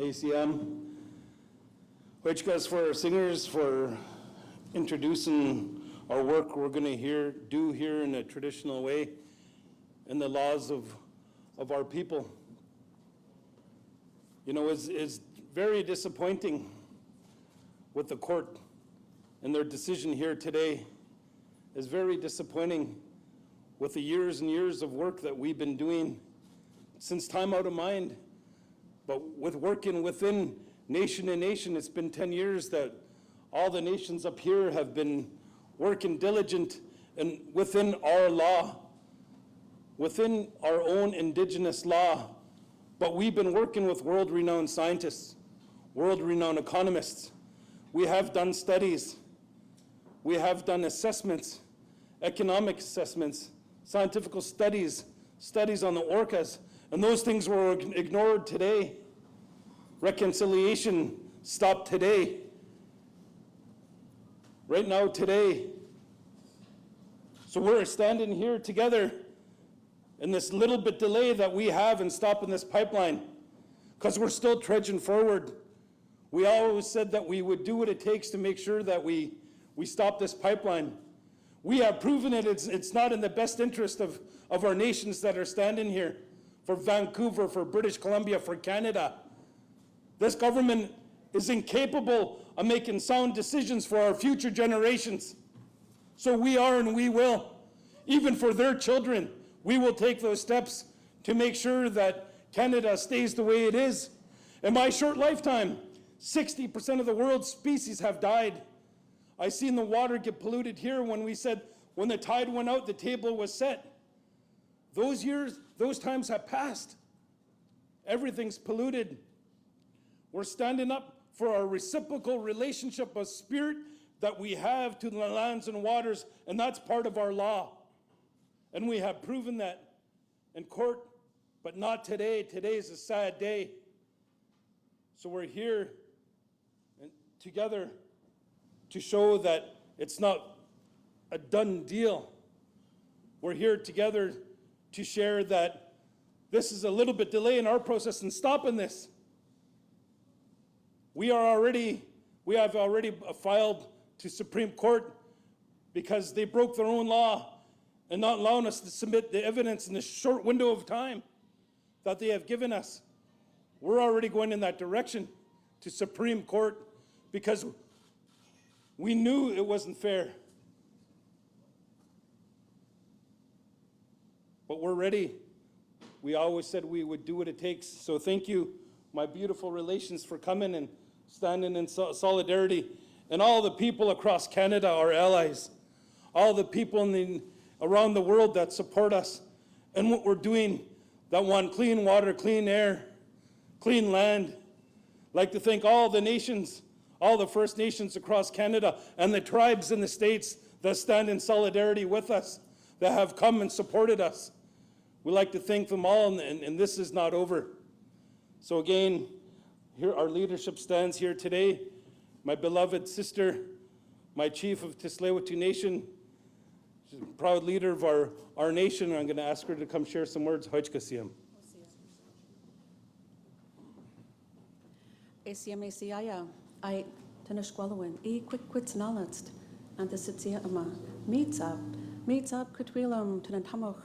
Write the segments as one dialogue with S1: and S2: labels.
S1: ACM. Whichkas for our singers for introducing our work we're going to do here in a traditional way in the laws of our people. You know, it's very disappointing with the court and their decision here today. Is very disappointing with the years and years of work that we've been doing since time out of mind. But with working within nation and nation, it's been 10 years that all the nations up here have been working diligent and within our law, within our own Indigenous law. But we've been working with world-renowned scientists, world-renowned economists. We have done studies. We have done assessments, economic assessments, scientific studies, studies on the orcas, and those things were ignored today. Reconciliation stopped today. Right now, today. So we're standing here together in this little bit delay that we have in stopping this pipeline, because we're still trudging forward. We always said that we would do what it takes to make sure that we stop this pipeline. We have proven it's not in the best interest of our nations that are standing here, for Vancouver, for British Columbia, for Canada. This government is incapable of making sound decisions for our future generations. So we are and we will. Even for their children, we will take those steps to make sure that Canada stays the way it is. In my short lifetime, 60% of the world's species have died. I seen the water get polluted here when we said, when the tide went out, the table was set. Those years, those times have passed. Everything's polluted. We're standing up for our reciprocal relationship of spirit that we have to the lands and waters, and that's part of our law. And we have proven that in court, but not today. Today is a sad day. So we're here together to show that it's not a done deal. We're here together to share that this is a little bit delay in our process in stopping this. We have already filed to Supreme Court because they broke their own law and not allowing us to submit the evidence in this short window of time that they have given us. We're already going in that direction to Supreme Court because we knew it wasn't fair. But we're ready. We always said we would do what it takes. So thank you, my beautiful relations, for coming and standing in solidarity. And all the people across Canada, our allies, all the people around the world that support us and what we're doing, that want clean water, clean air, clean land. I'd like to thank all the nations, all the First Nations across Canada, and the tribes in the States that stand in solidarity with us, that have come and supported us. We'd like to thank them all, and this is not over. So again, here our leadership stands here today. My beloved sister, my chief of Tsleil-Waututh Nation, she's a proud leader of our nation, and I'm going to ask her to come share some words. ACM
S2: ACIA, I Tanishqualawin, quick knowledge, and the Sitsia Ama, meets up, Kutwilam, Tanatamoch,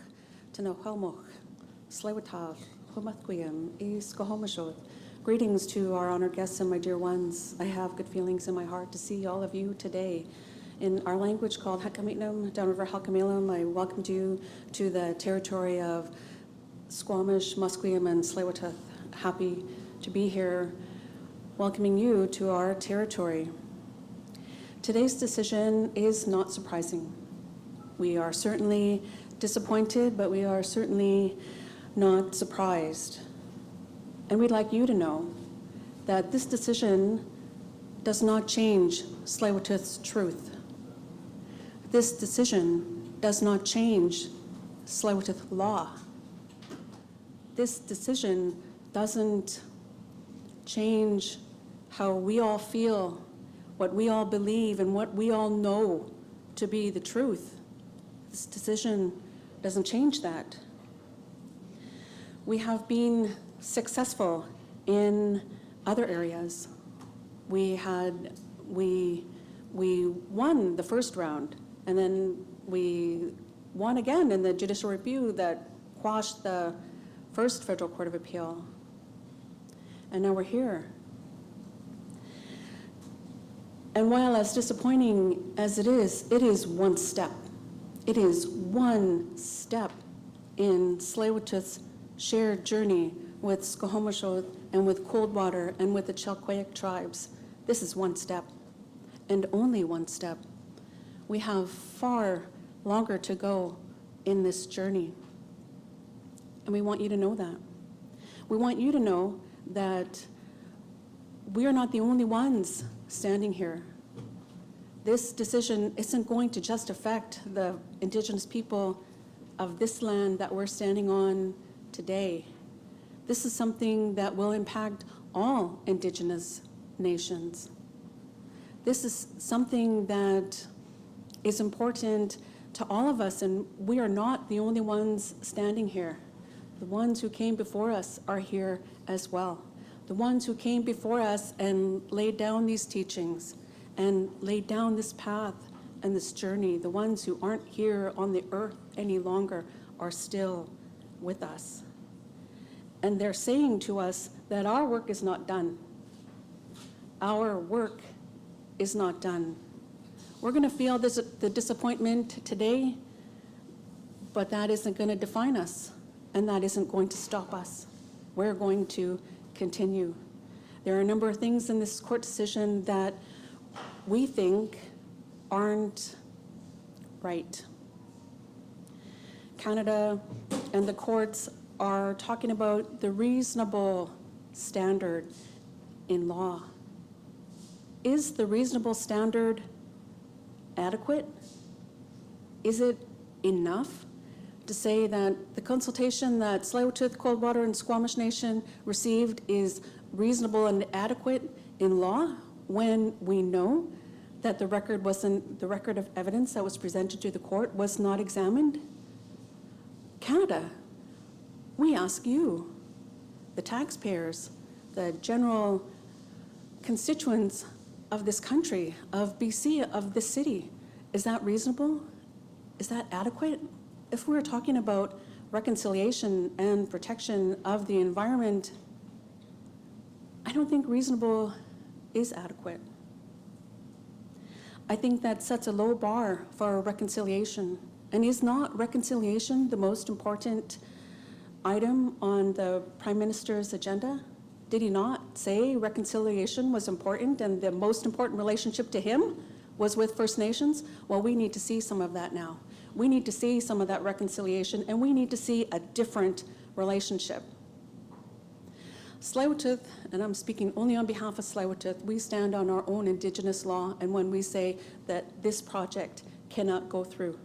S2: Tanohelmoch, Tsleil-Waututh, Humathquiam, Squamish. Greetings to our honored guests and my dear ones. I have good feelings in my heart to see all of you today. In our language called Hakamitnum, Downriver Halkamilam, I welcomed you to the territory of Squamish, Musqueam, and Tsleil-Waututh. Happy to be here, welcoming you to our territory. Today's decision is not surprising. We are certainly disappointed, but we are certainly not surprised. And we'd like you to know that this decision does not change Tsleil-Waututh's truth. This decision does not change Tsleil-Waututh law. This decision doesn't change how we all feel, what we all believe, and what we all know to be the truth. This decision doesn't change that. We have been successful in other areas. We won the first round, and then we won again in the judicial review that quashed the first Federal Court of Appeal. And now we're here. And while as disappointing as it is one step. It is one step in Tsleil-Waututh's shared journey with Squamish and with Coldwater and with the Tsleil-Waututh tribes. This is one step, and only one step. We have far longer to go in this journey. And we want you to know that. We want you to know that we are not the only ones standing here. This decision isn't going to just affect the Indigenous people of this land that we're standing on today. This is something that will impact all Indigenous nations. This is something that is important to all of us, and we are not the only ones standing here. The ones who came before us are here as well. The ones who came before us and laid down these teachings and laid down this path and this journey, the ones who aren't here on the earth any longer are still with us. And they're saying to us that our work is not done. Our work is not done. We're going to feel the disappointment today, but that isn't going to define us, and that isn't going to stop us. We're going to continue. There are a number of things in this court decision that we think aren't right. Canada and the courts are talking about the reasonable standard in law. Is the reasonable standard adequate? Is it enough to say that the consultation that Tsleil-Waututh, Coldwater, and Squamish Nation received is reasonable and adequate in law when we know that the record of evidence that was presented to the court was not examined? Canada, we ask you, the taxpayers, the general constituents of this country, of BC, of this city, is that reasonable? Is that adequate? If we're talking about reconciliation and protection of the environment, I don't think reasonable is adequate. I think that sets a low bar for reconciliation. And is not reconciliation the most important item on the Prime Minister's agenda? Did he not say reconciliation was important and the most important relationship to him was with First Nations? Well, we need to see some of that now. We need to see some of that reconciliation, and we need to see a different relationship. Tsleil-Waututh, and I'm speaking only on behalf of Tsleil-Waututh, we stand on our own Indigenous law, and when we say that this project cannot go through,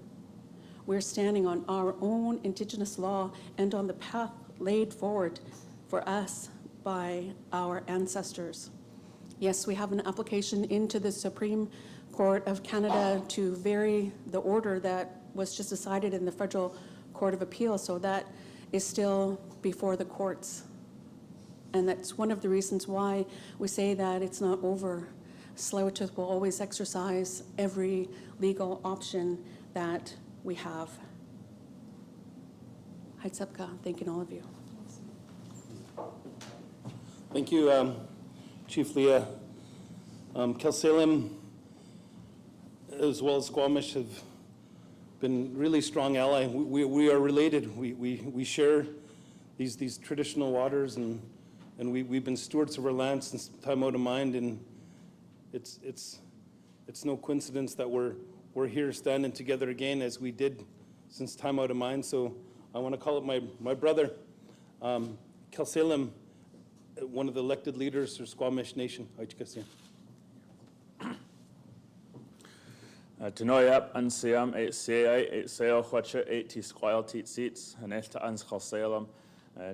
S2: we're standing on our own Indigenous law and on the path laid forward for us by our ancestors. Yes, we have an application into the Supreme Court of Canada to vary the order that was just decided in the Federal Court of Appeal, so that is still before the courts. And that's one of the reasons why we say that it's not over. Tsleil-Waututh will always exercise every legal option that we have. Haitsepka, thanking all of you.
S1: Thank you, Chief Leah. Kelsalim, as well as Squamish, have been really strong ally. We are related. We share these traditional waters, and we've been stewards of our land since time out of mind. And it's no coincidence that we're here standing together again as we did since time out of mind. So I want to call it my brother, Kelsalim, one of the elected leaders for Squamish Nation.
S3: Tanoyap and Siam 8 Sail Watcher 80 Squile Teat Seats and Elta Ans Salem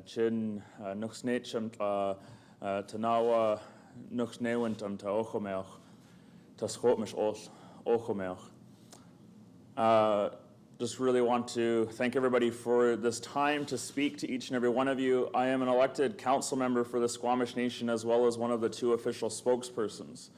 S3: Chin Nuxnachum Tanawa Nuxnewant and Taochomelch Tascomish Ochomelch. just really want to thank everybody for this time to speak to each and every one of you. I am an elected council member for the Squamish Nation as well as one of the 2 official spokespersons.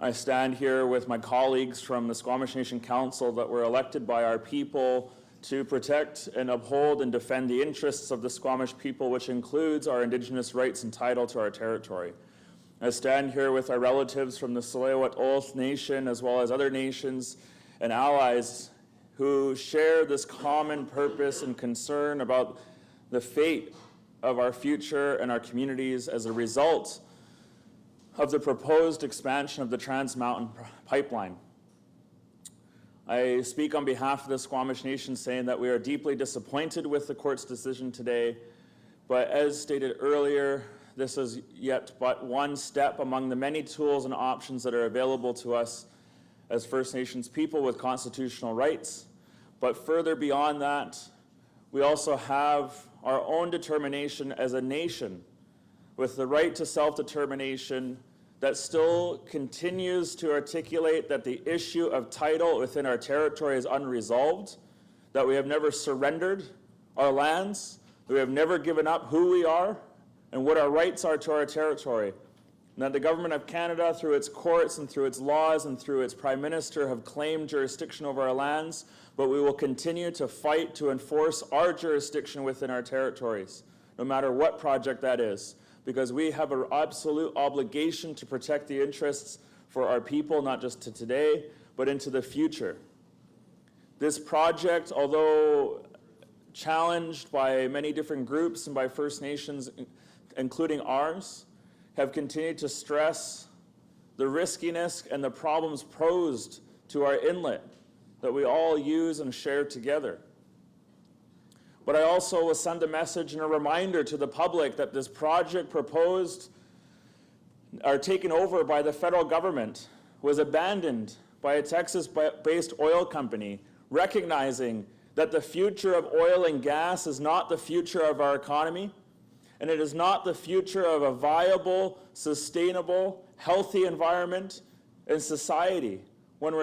S3: I stand here with my colleagues from the Squamish Nation Council that were elected by our people to protect and uphold and defend the interests of the Squamish people, which includes our Indigenous rights and title to our territory. I stand here with our relatives from the Tsleil-Waututh Nation as well as other nations and allies who share this common purpose and concern about the fate of our future and our communities as a result of the proposed expansion of the Trans Mountain Pipeline. I speak on behalf of the Squamish Nation saying that we are deeply disappointed with the court's decision today, but as stated earlier, this is yet but one step among the many tools and options that are available to us as First Nations people with constitutional rights. But further beyond that, we also have our own determination as a nation with the right to self-determination that still continues to articulate that the issue of title within our territory is unresolved, that we have never surrendered our lands, that we have never given up who we are and what our rights are to our territory, and that the Government of Canada, through its courts and through its laws and through its Prime Minister, have claimed jurisdiction over our lands, but we will continue to fight to enforce our jurisdiction within our territories, no matter what project that is, because we have an absolute obligation to protect the interests for our people, not just to today, but into the future. This project, although challenged by many different groups and by First Nations, including ours, have continued to stress the riskiness and the problems posed to our inlet that we all use and share together. But I also will send a message and a reminder to the public that this project proposed or taken over by the federal government was abandoned by a Texas-based oil company, recognizing that the future of oil and gas is not the future of our economy, and it is not the future of a viable, sustainable, healthy environment and society when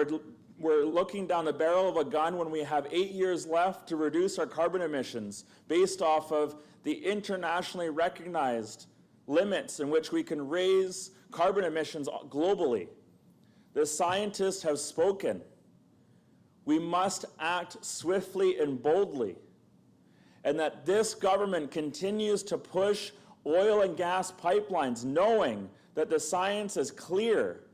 S3: we're looking down the barrel of a gun when we have 8 years left to reduce our carbon emissions based off of the internationally recognized limits in which we can raise carbon emissions globally. The scientists have spoken. We must act swiftly and boldly. And that this government continues to push oil and gas pipelines, knowing that the science is clear,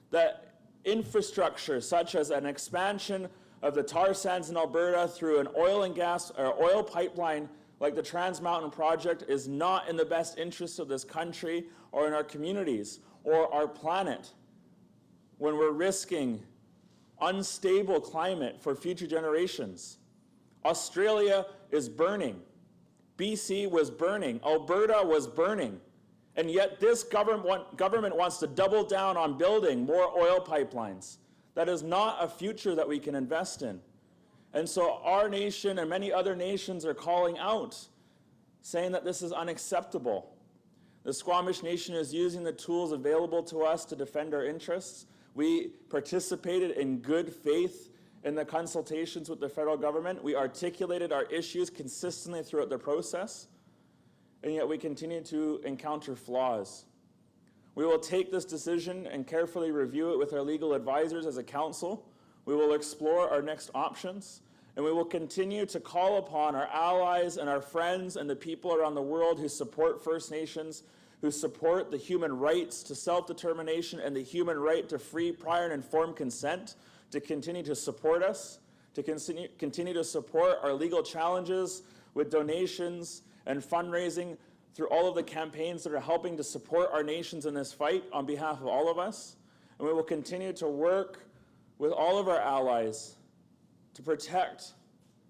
S3: that infrastructure such as an expansion of the tar sands in Alberta through an oil and gas or oil pipeline like the Trans Mountain Project is not in the best interest of this country or in our communities or our planet when we're risking unstable climate for future generations. Australia is burning. BC was burning. Alberta was burning. And yet this government wants to double down on building more oil pipelines. That is not a future that we can invest in. And so our nation and many other nations are calling out, saying that this is unacceptable. The Squamish Nation is using the tools available to us to defend our interests. We participated in good faith in the consultations with the federal government. We articulated our issues consistently throughout the process, and yet we continue to encounter flaws. We will take this decision and carefully review it with our legal advisors as a council. We will explore our next options, and we will continue to call upon our allies and our friends and the people around the world who support First Nations, who support the human rights to self-determination and the human right to free, prior, and informed consent, to continue to support us, to continue to support our legal challenges with donations and fundraising through all of the campaigns that are helping to support our nations in this fight on behalf of all of us. And we will continue to work with all of our allies to protect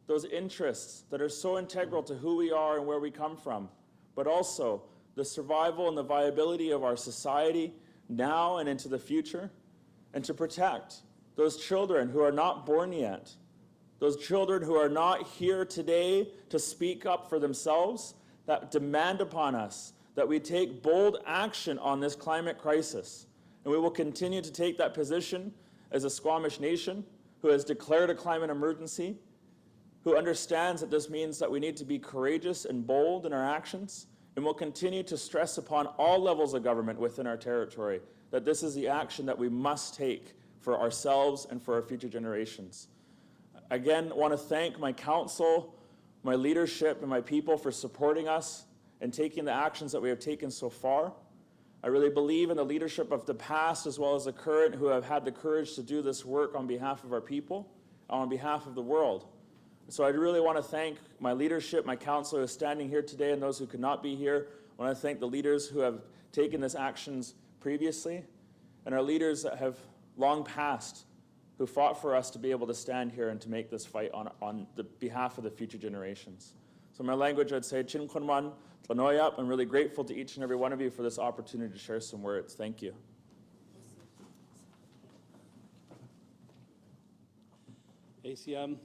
S3: those interests that are so integral to who we are and where we come from, but also the survival and the viability of our society now and into the future, and to protect those children who are not born yet, those children who are not here today to speak up for themselves, that demand upon us that we take bold action on this climate crisis. And we will continue to take that position as a Squamish Nation who has declared a climate emergency who understands that this means that we need to be courageous and bold in our actions, and will continue to stress upon all levels of government within our territory that this is the action that we must take for ourselves and for our future generations. Again, I want to thank my council, my leadership, and my people for supporting us and taking the actions that we have taken so far. I really believe in the leadership of the past as well as the current who have had the courage to do this work on behalf of our people, on behalf of the world. So I really want to thank my leadership, my council who is standing here today, and those who could not be here. I want to thank the leaders who have taken these actions previously, and our leaders that have long passed, who fought for us to be able to stand here and to make this fight on the behalf of the future generations. So in my language, I'd say, Chin Kunman, Tlanoyap. I'm really grateful to each and every one of you for this opportunity to share some words. Thank you.
S1: ACM.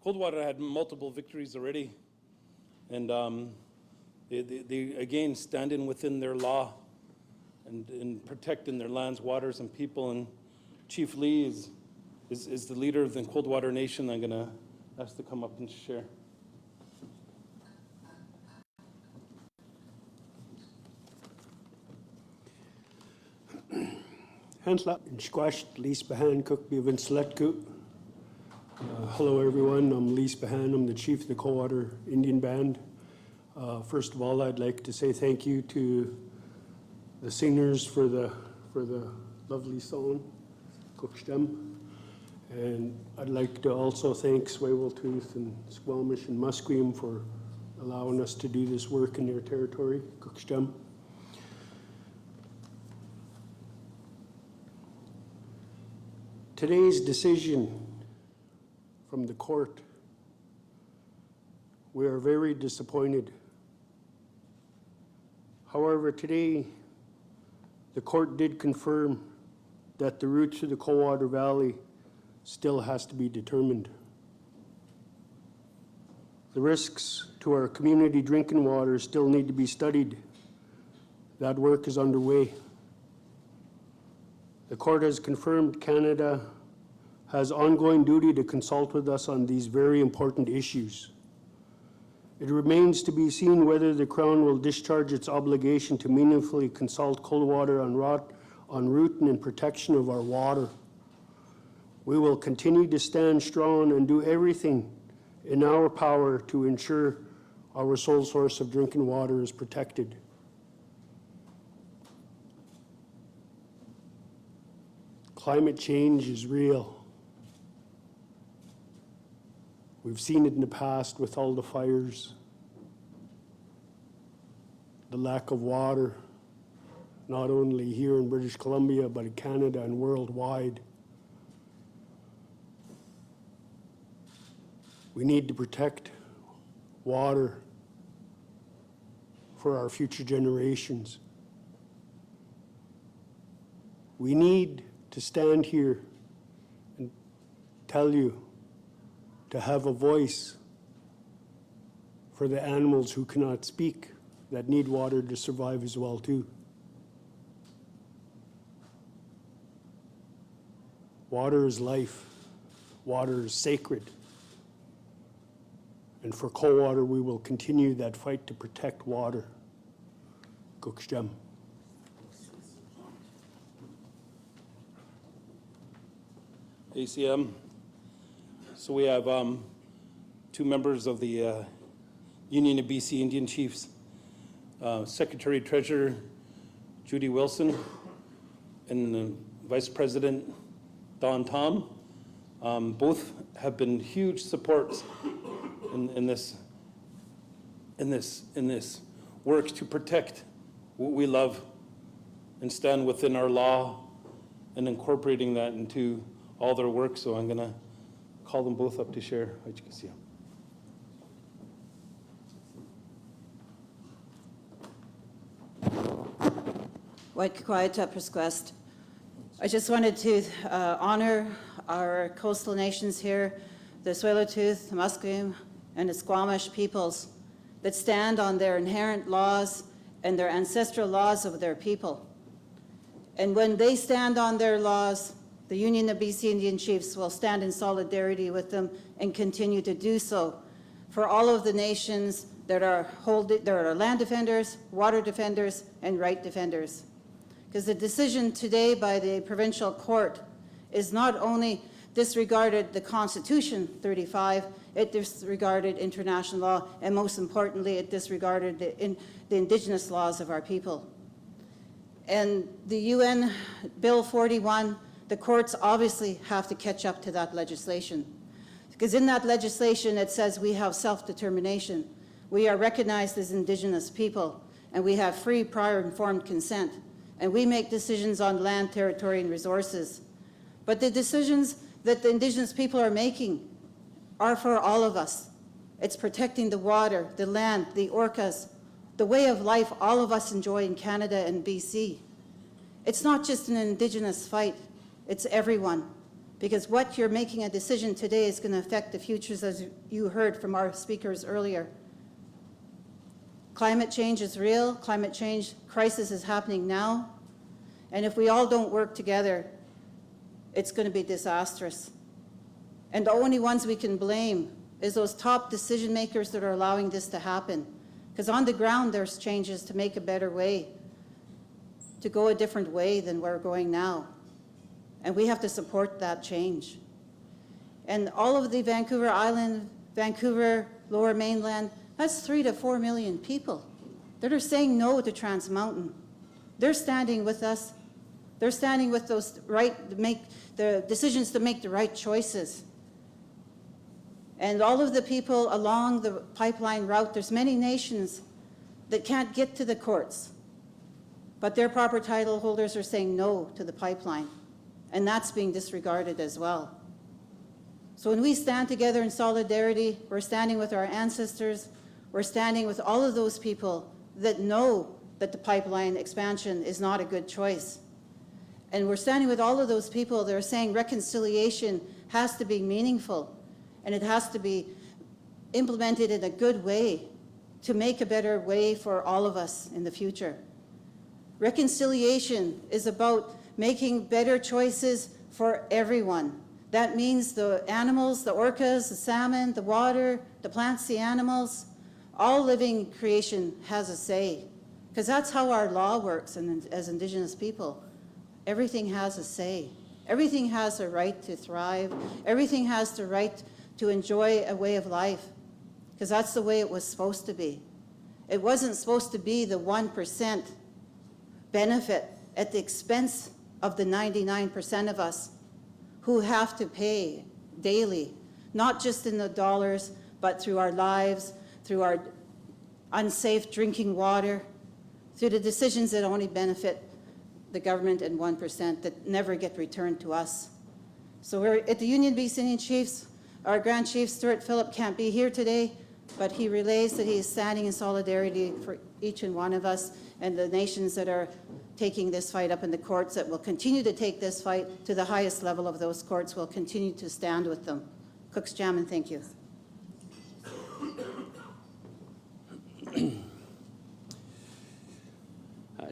S1: Coldwater had multiple victories already, and they again standing within their law and protecting their lands, waters, and people. And Chief Lee is the leader of the Coldwater Nation. I'm going to ask to come up and share.
S4: Hansla and Squash, Lise Bahan, Cook Bevan Sletku. Hello everyone, I'm Lise Bahan, I'm the chief of the Coldwater Indian Band. First of all, I'd like to say thank you to the singers for the lovely song, Cookstem. And I'd like to also thank Tsleil-Waututh and Squamish and Musqueam for allowing us to do this work in their territory, Cookstem. Today's decision from the court, we are very disappointed. However, today, the court did confirm that the route to the Coldwater Valley still has to be determined. The risks to our community drinking water still need to be studied. That work is underway. The court has confirmed Canada has ongoing duty to consult with us on these very important issues. It remains to be seen whether the Crown will discharge its obligation to meaningfully consult Coldwater on routing and protection of our water. We will continue to stand strong and do everything in our power to ensure our sole source of drinking water is protected. Climate change is real. We've seen it in the past with all the fires, the lack of water, not only here in British Columbia, but in Canada and worldwide. We need to protect water for our future generations. We need to stand here and tell you to have a voice for the animals who cannot speak, that need water to survive as well too. Water is life. Water is sacred. And for Coldwater, we will continue that fight to protect water. Cookstem.
S1: ACM. So we have two members of the Union of BC Indian Chiefs, Secretary Treasurer Judy Wilson and Vice President Don Tom. Both have been huge supports in this work to protect what we love and stand within our law and incorporating that into all their work. So I'm going to call them both up to share.
S5: I just wanted to honor our coastal nations here, the Tsleil-Waututh, the Musqueam, and the Squamish peoples that stand on their inherent laws and their ancestral laws of their people. And when they stand on their laws, the Union of BC Indian Chiefs will stand in solidarity with them and continue to do so for all of the nations that are land defenders, water defenders, and right defenders. Because the decision today by the provincial court is not only disregarded the Constitution 35, it disregarded international law, and most importantly, it disregarded the Indigenous laws of our people. And the UN Bill 41, the courts obviously have to catch up to that legislation. Because in that legislation, it says we have self-determination. We are recognized as Indigenous people, and we have free, prior, informed consent. And we make decisions on land, territory, and resources. But the decisions that the Indigenous people are making are for all of us. It's protecting the water, the land, the orcas, the way of life all of us enjoy in Canada and BC. It's not just an Indigenous fight, it's everyone. Because what you're making a decision today is going to affect the futures, as you heard from our speakers earlier. Climate change is real. Climate change crisis is happening now. And if we all don't work together, it's going to be disastrous. And the only ones we can blame is those top decision makers that are allowing this to happen. Because on the ground, there's changes to make a better way, to go a different way than we're going now. And we have to support that change. And all of the Vancouver Island, Vancouver, Lower Mainland, that's 3 to 4 million people that are saying no to Trans Mountain. They're standing with us. They're standing with those make the decisions to make the right choices. And all of the people along the pipeline route, there's many nations that can't get to the courts, but their proper title holders are saying no to the pipeline, and that's being disregarded as well. So when we stand together in solidarity, we're standing with our ancestors, we're standing with all of those people that know that the pipeline expansion is not a good choice. And we're standing with all of those people that are saying reconciliation has to be meaningful, and it has to be implemented in a good way to make a better way for all of us in the future. Reconciliation is about making better choices for everyone. That means the animals, the orcas, the salmon, the water, the plants, the animals, all living creation has a say. Because that's how our law works as Indigenous people. Everything has a say. Everything has a right to thrive. Everything has the right to enjoy a way of life. Because that's the way it was supposed to be. It wasn't supposed to be the 1% benefit at the expense of the 99% of us who have to pay daily, not just in the dollars, but through our lives, through our unsafe drinking water, through the decisions that only benefit the government and 1% that never get returned to us. So we're at the Union BC Indian Chiefs. Our Grand Chief, Stuart Phillip, can't be here today, but he relays that he is standing in solidarity for each and one of us and the nations that are taking this fight up in the courts, that will continue to take this fight to the highest level of those courts, will continue to stand with them. Cook's Jam, and thank you.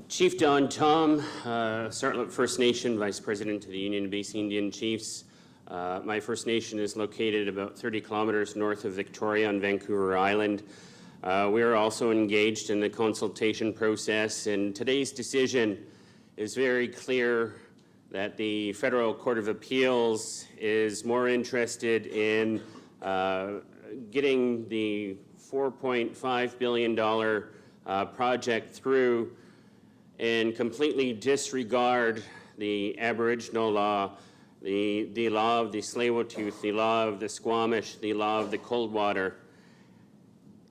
S6: Chief Don Tom, Sartlet First Nation, Vice President of the Union of BC Indian Chiefs. My First Nation is located about 30 kilometers north of Victoria on Vancouver Island. We are also engaged in the consultation process, and today's decision is very clear that the Federal Court of Appeals is more interested in getting the $4.5 billion project through and completely disregard the Aboriginal law, the law of the Tsleil-Waututh, the law of the Squamish, the law of the Coldwater.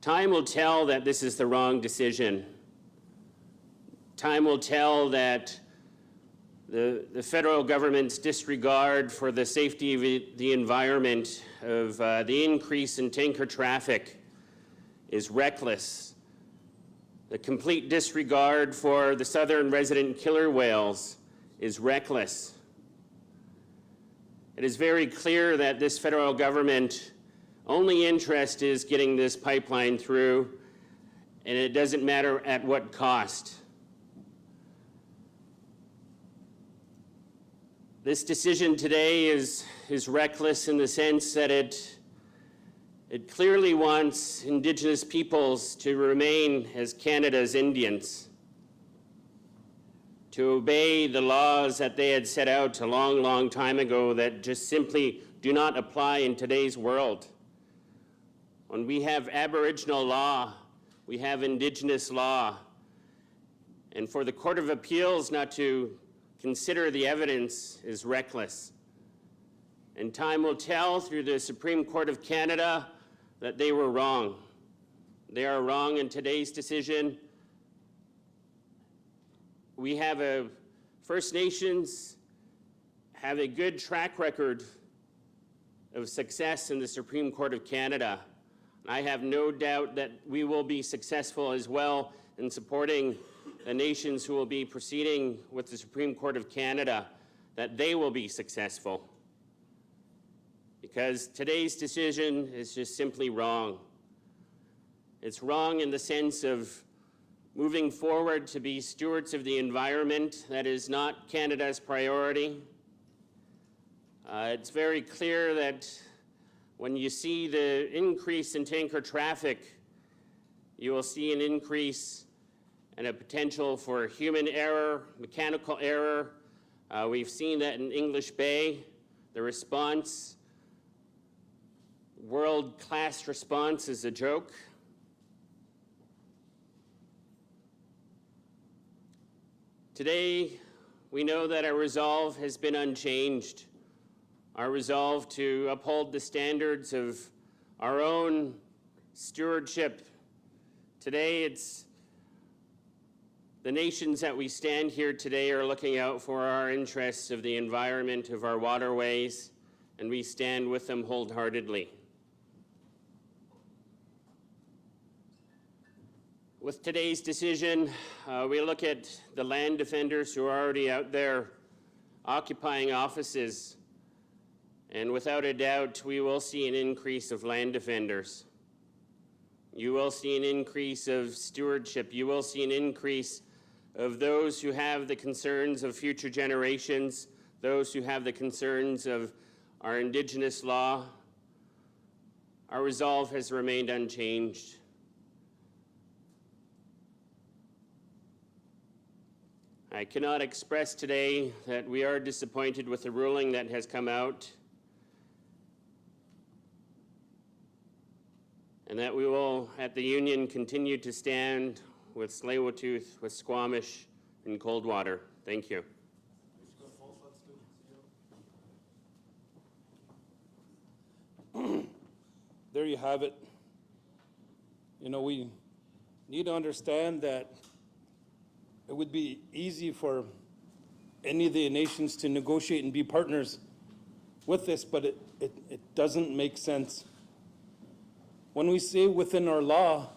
S6: Time will tell that this is the wrong decision. Time will tell that the federal government's disregard for the safety of the environment, of the increase in tanker traffic, is reckless. The complete disregard for the southern resident killer whales is reckless. It is very clear that this federal government only interest is getting this pipeline through, and it doesn't matter at what cost. This decision today is reckless in the sense that it clearly wants Indigenous peoples to remain as Canada's Indians, to obey the laws that they had set out a long, long time ago that just simply do not apply in today's world. When we have Aboriginal law, we have Indigenous law, and for the Court of Appeals not to consider the evidence is reckless. And time will tell through the Supreme Court of Canada that they were wrong. They are wrong in today's decision. We have First Nations have a good track record of success in the Supreme Court of Canada. I have no doubt that we will be successful as well in supporting the nations who will be proceeding with the Supreme Court of Canada, that they will be successful. Because today's decision is just simply wrong. It's wrong in the sense of moving forward to be stewards of the environment. That is not Canada's priority. It's very clear that when you see the increase in tanker traffic, you will see an increase and a potential for human error, mechanical error. We've seen that in English Bay. The response, world-class response, is a joke. Today, we know that our resolve has been unchanged. Our resolve to uphold the standards of our own stewardship. Today, it's the nations that we stand here today are looking out for our interests of the environment, of our waterways, and we stand with them wholeheartedly. With today's decision, we look at the land defenders who are already out there occupying offices, and without a doubt, we will see an increase of land defenders. You will see an increase of stewardship. You will see an increase of those who have the concerns of future generations, those who have the concerns of our Indigenous law. Our resolve has remained unchanged. I cannot express today that we are disappointed with the ruling that has come out, and that we will, at the Union, continue to stand with Tsleil-Waututh, with Squamish, and Coldwater. Thank you.
S1: There you have it. You know, we need to understand that it would be easy for any of the nations to negotiate and be partners with this, but it doesn't make sense. When we say within our law,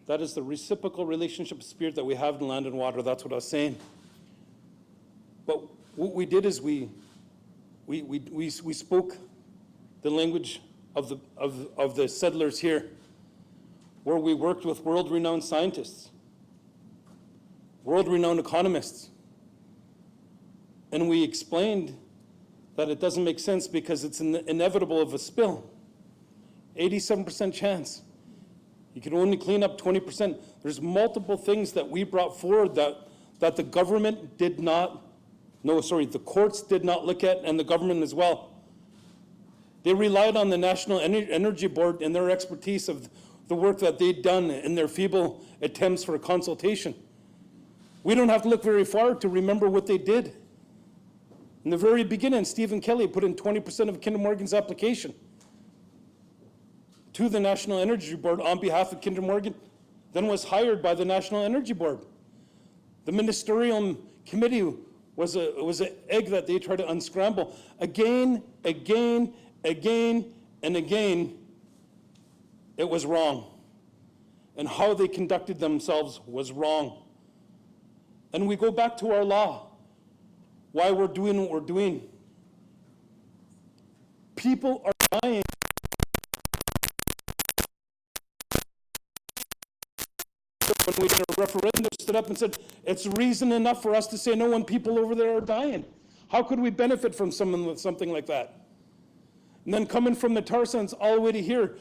S1: that is the reciprocal relationship spirit that we have in land and water. That's what I was saying. But what we did is we spoke the language of the settlers here, where we worked with world-renowned scientists, world-renowned economists, and we explained that it doesn't make sense because it's inevitable of a spill. 87% chance. You can only clean up 20%. There's multiple things that we brought forward that the government did not, the courts did not look at, and the government as well. They relied on the National Energy Board and their expertise of the work that they'd done in their feeble attempts for a consultation. We don't have to look very far to remember what they did. In the very beginning, Stephen Kelly put in 20% of Kinder Morgan's application to the National Energy Board on behalf of Kinder Morgan, then was hired by the National Energy Board. The ministerial committee was an egg that they tried to unscramble. Again, and again, it was wrong. And how they conducted themselves was wrong. And we go back to our law, why we're doing what we're doing. People are dying. When we did a referendum, stood up and said, it's reason enough for us to say no when people over there are dying. How could we benefit from something like that? And then coming from the tar sands all the way to here,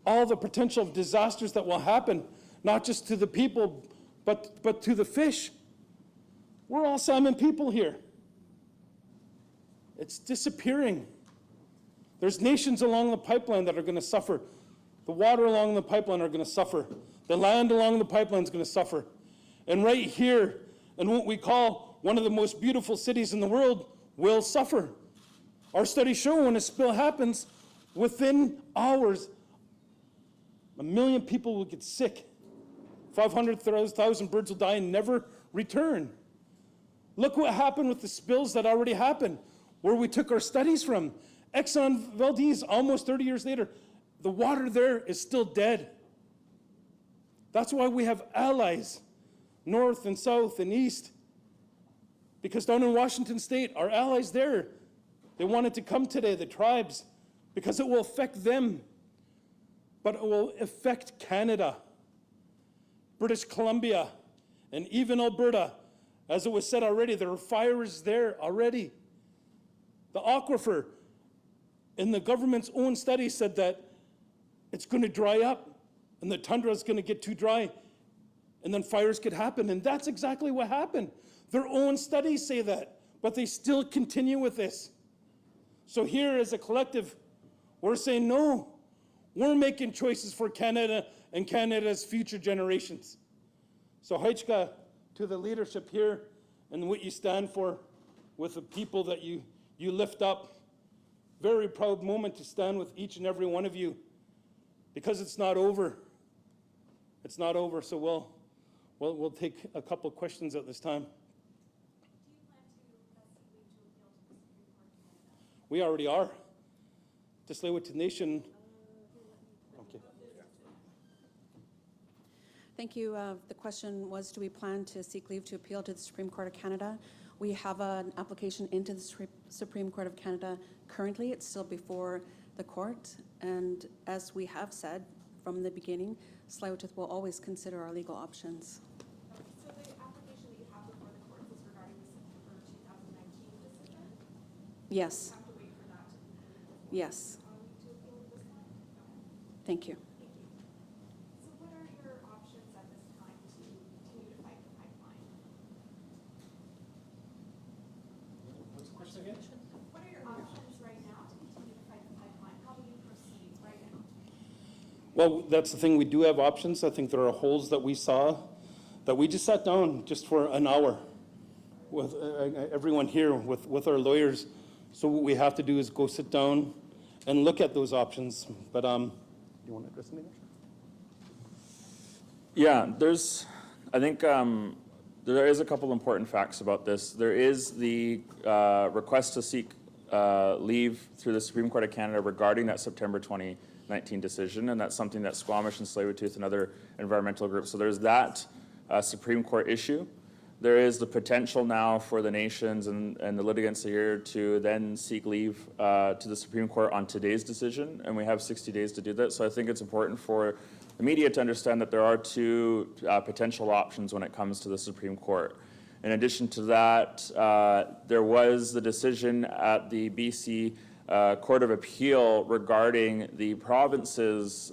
S1: all the potential of disasters that will happen, not just to the people, but to the fish. We're all salmon people here. It's disappearing. There's nations along the pipeline that are going to suffer. The water along the pipeline are going to suffer. The land along the pipeline is going to suffer. And right here, in what we call one of the most beautiful cities in the world, will suffer. Our studies show when a spill happens, within hours, 1 million people will get sick. 500,000 birds will die and never return. Look what happened with the spills that already happened, where we took our studies from. Exxon Valdez, almost 30 years later, the water there is still dead. That's why we have allies, north and south and east. Because down in Washington State, our allies there, they wanted to come today, the tribes, because it will affect them, but it will affect Canada, British Columbia, and even Alberta. As it was said already, there are fires there already. The aquifer, in the government's own study, said that it's going to dry up, and the tundra is going to get too dry, and then fires could happen. And that's exactly what happened. Their own studies say that, but they still continue with this. So here, as a collective, we're saying no. We're making choices for Canada and Canada's future generations. So Haichka, to the leadership here and what you stand for with the people that you lift up, very proud moment to stand with each and every one of you, because it's not over. It's not over, so we'll take a couple of questions at this time. We already are. Tsleil-Waututh Nation. Okay.
S2: Thank you. The question was, do we plan to seek leave to appeal to the Supreme Court of Canada? We have an application into the Supreme Court of Canada currently. It's still before the court. And as we have said from the beginning, Tsleil-Waututh will always consider our legal options.
S7: So the application that you have before the courts is regarding the September 2019 decision?
S2: Yes.
S7: You have to wait for that to be
S2: Yes.
S7: to appeal this one? Okay.
S2: Thank you.
S7: Thank you. So what are your options at this time to continue to fight the pipeline?
S1: What's the question again?
S7: What are your options right now to continue to fight the pipeline? How will you proceed right now?
S1: Well, that's the thing. We do have options. I think there are holes that we saw that we just sat down just for an hour with everyone here, with our lawyers. So what we have to do is go sit down and look at those options. But do you want to address anything?
S3: Yeah, I think there is a couple important facts about this. There is the request to seek leave through the Supreme Court of Canada regarding that September 2019 decision, and that's something that Squamish and Tsleil-Waututh and other environmental groups. So there's that Supreme Court issue. There is the potential now for the nations and the litigants here to then seek leave to the Supreme Court on today's decision, and we have 60 days to do that. So I think it's important for the media to understand that there are two potential options when it comes to the Supreme Court. In addition to that, there was the decision at the BC Court of Appeal regarding the province's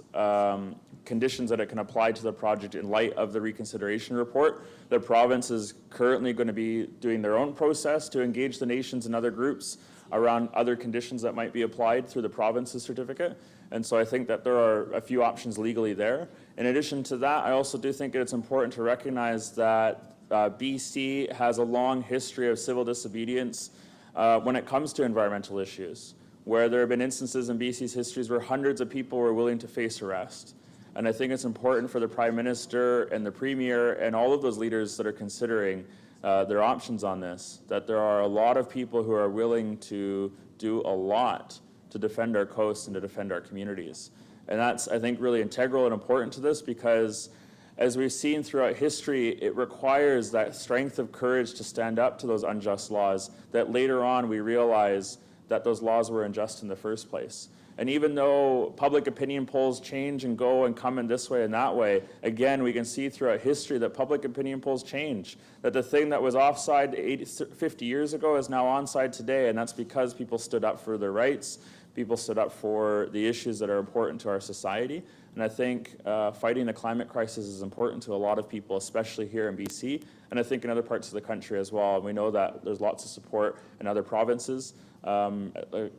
S3: conditions that it can apply to the project in light of the reconsideration report. The province is currently going to be doing their own process to engage the nations and other groups around other conditions that might be applied through the province's certificate. And so I think that there are a few options legally there. In addition to that, I also do think it's important to recognize that BC has a long history of civil disobedience when it comes to environmental issues, where there have been instances in BC's histories where hundreds of people were willing to face arrest. And I think it's important for the Prime Minister and the Premier and all of those leaders that are considering their options on this, that there are a lot of people who are willing to do a lot to defend our coast and to defend our communities. And that's, I think, really integral and important to this, because as we've seen throughout history, it requires that strength of courage to stand up to those unjust laws that later on we realize that those laws were unjust in the first place. And even though public opinion polls change and go and come in this way and that way, again, we can see throughout history that public opinion polls change. That the thing that was offside 50 years ago is now onside today, and that's because people stood up for their rights, people stood up for the issues that are important to our society. And I think fighting the climate crisis is important to a lot of people, especially here in BC, and I think in other parts of the country as well. And we know that there's lots of support in other provinces,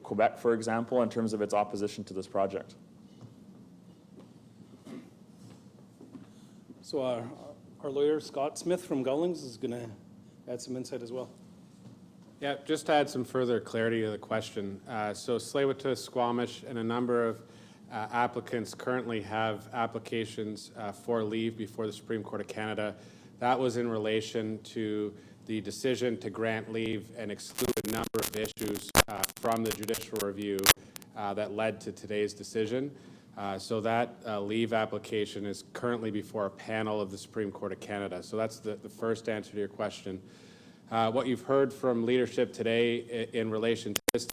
S3: Quebec, for example, in terms of its opposition to this project.
S1: So our lawyer, Scott Smith from Gullings, is going to add some insight as well.
S8: Yeah, just to add some further clarity to the question. So Tsleil-Waututh, Squamish, and a number of applicants currently have applications for leave before the Supreme Court of Canada. That was in relation to the decision to grant leave and exclude a number of issues from the judicial review that led to today's decision. So that leave application is currently before a panel of the Supreme Court of Canada. So that's the first answer to your question. What you've heard from leadership today in relation to this,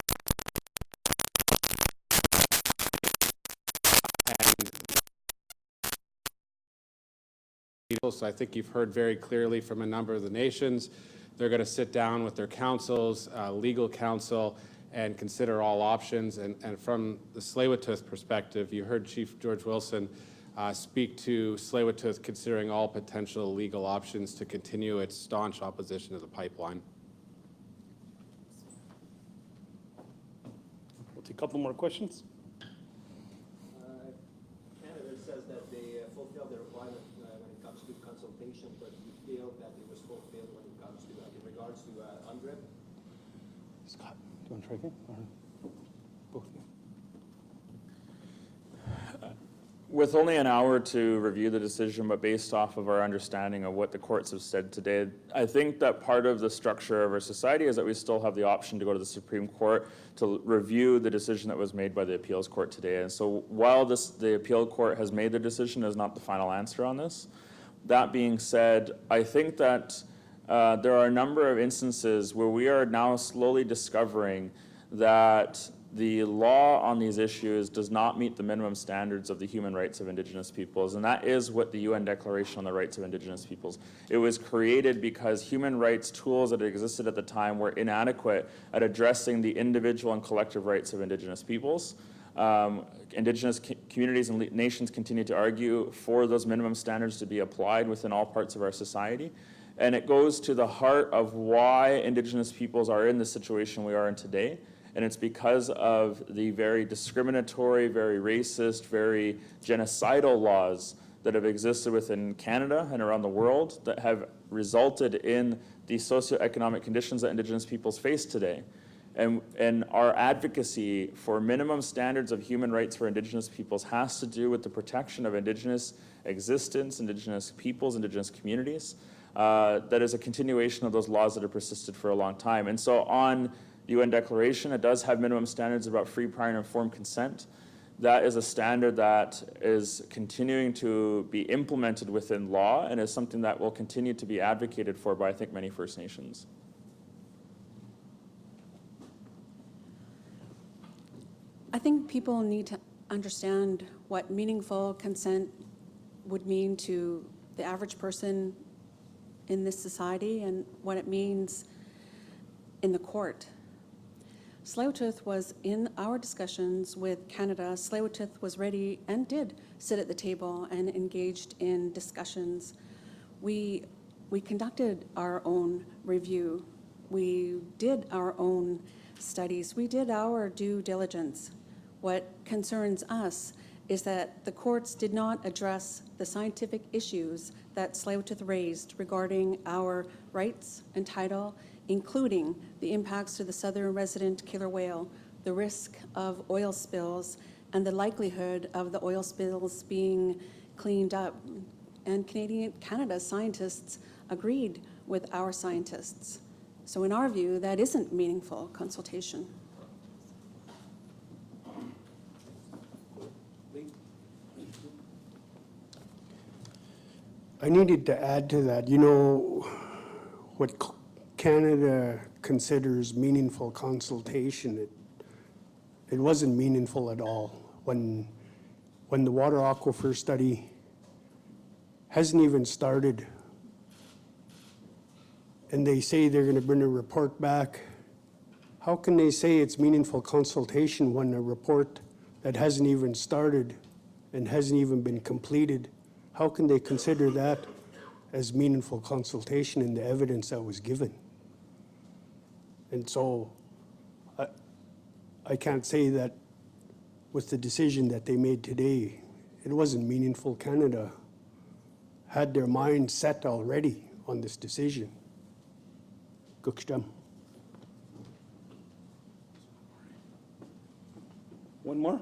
S8: so I think you've heard very clearly from a number of the nations. They're going to sit down with their councils, legal counsel, and consider all options. And from the Tsleil-Waututh perspective, you heard Chief George Wilson speak to Tsleil-Waututh considering all potential legal options to continue its staunch opposition to the pipeline.
S1: We'll take a couple more questions.
S9: Canada says that they fulfill the requirement when it comes to consultation, but you feel that it was fulfilled when it comes to, in regards to UNDRIP?
S1: Scott, do you want to try again? Or both of you?
S3: With only an hour to review the decision, but based off of our understanding of what the courts have said today, I think that part of the structure of our society is that we still have the option to go to the Supreme Court to review the decision that was made by the appeals court today. And so while the appeal court has made the decision, is not the final answer on this. That being said, I think that there are a number of instances where we are now slowly discovering that the law on these issues does not meet the minimum standards of the human rights of Indigenous peoples, and that is what the UN Declaration on the Rights of Indigenous Peoples. It was created because human rights tools that existed at the time were inadequate at addressing the individual and collective rights of Indigenous peoples. Indigenous communities and nations continue to argue for those minimum standards to be applied within all parts of our society. And it goes to the heart of why Indigenous peoples are in the situation we are in today. And it's because of the very discriminatory, very racist, very genocidal laws that have existed within Canada and around the world that have resulted in the socioeconomic conditions that Indigenous peoples face today. And our advocacy for minimum standards of human rights for Indigenous peoples has to do with the protection of Indigenous existence, Indigenous peoples, Indigenous communities. That is a continuation of those laws that have persisted for a long time. And so on the UN Declaration, it does have minimum standards about free, prior, and informed consent. That is a standard that is continuing to be implemented within law and is something that will continue to be advocated for by, I think, many First Nations.
S2: I think people need to understand what meaningful consent would mean to the average person in this society and what it means in the court. Tsleil-Waututh was in our discussions with Canada. Tsleil-Waututh was ready and did sit at the table and engaged in discussions. We conducted our own review. We did our own studies. We did our due diligence. What concerns us is that the courts did not address the scientific issues that Tsleil-Waututh raised regarding our rights and title, including the impacts to the southern resident killer whale, the risk of oil spills, and the likelihood of the oil spills being cleaned up. And Canada's scientists agreed with our scientists. So in our view, that isn't meaningful consultation.
S4: I needed to add to that, what Canada considers meaningful consultation, it wasn't meaningful at all. When the water aquifer study hasn't even started, and they say they're going to bring a report back, how can they say it's meaningful consultation when a report that hasn't even started and hasn't even been completed, how can they consider that as meaningful consultation in the evidence that was given? And so I can't say that with the decision that they made today, it wasn't meaningful. Canada had their mind set already on this decision. Gukstam.
S1: One more?